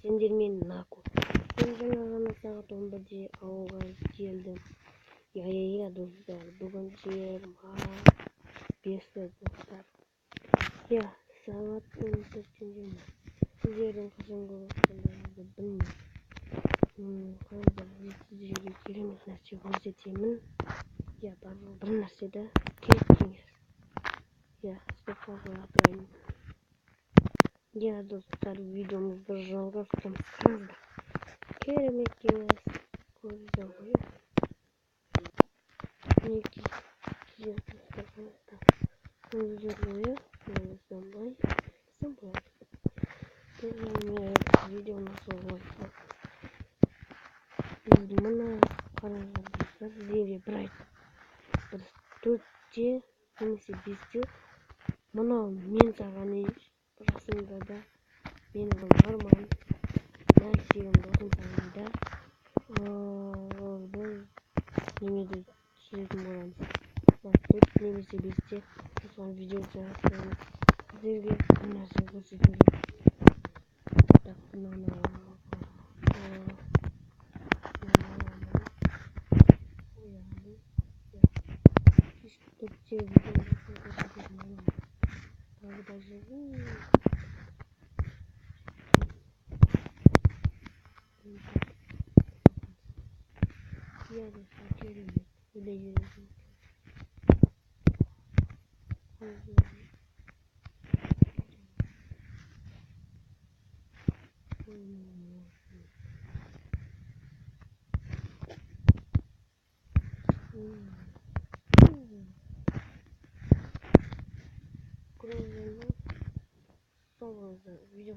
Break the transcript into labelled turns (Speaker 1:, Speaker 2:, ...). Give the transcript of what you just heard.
Speaker 1: сендермен наку. Мен жаңа ғана сағат 11-де ауылға келдім. Иә достар, бүгін жиырма 5-і достар. Иә, сағат 14-20. Сіздердің қашанғы уақытыңызды білмеймін. Қазір сіздерге керемет нәрсе көрсетемін. Иә, барлық бір нәрседе келістіңіз. Иә, стопқа қоятайын. Иә достар, видеомызды жалғастырамыз. Керемет кеңес көрсетіп қояйын. Мінекей көздерге самбай. Видеомызды олайса мына қараңыздар, сіздерге бір айтып, бір 4-те немесе 5-те мынау мен саған расында да менің арман сүйген досым сағында біз немеде түсіретін боламыз. 4 немесе 5-те осыған видео жарастырамыз. Сіздерге бір нәрсе көрсетуге. Так, видео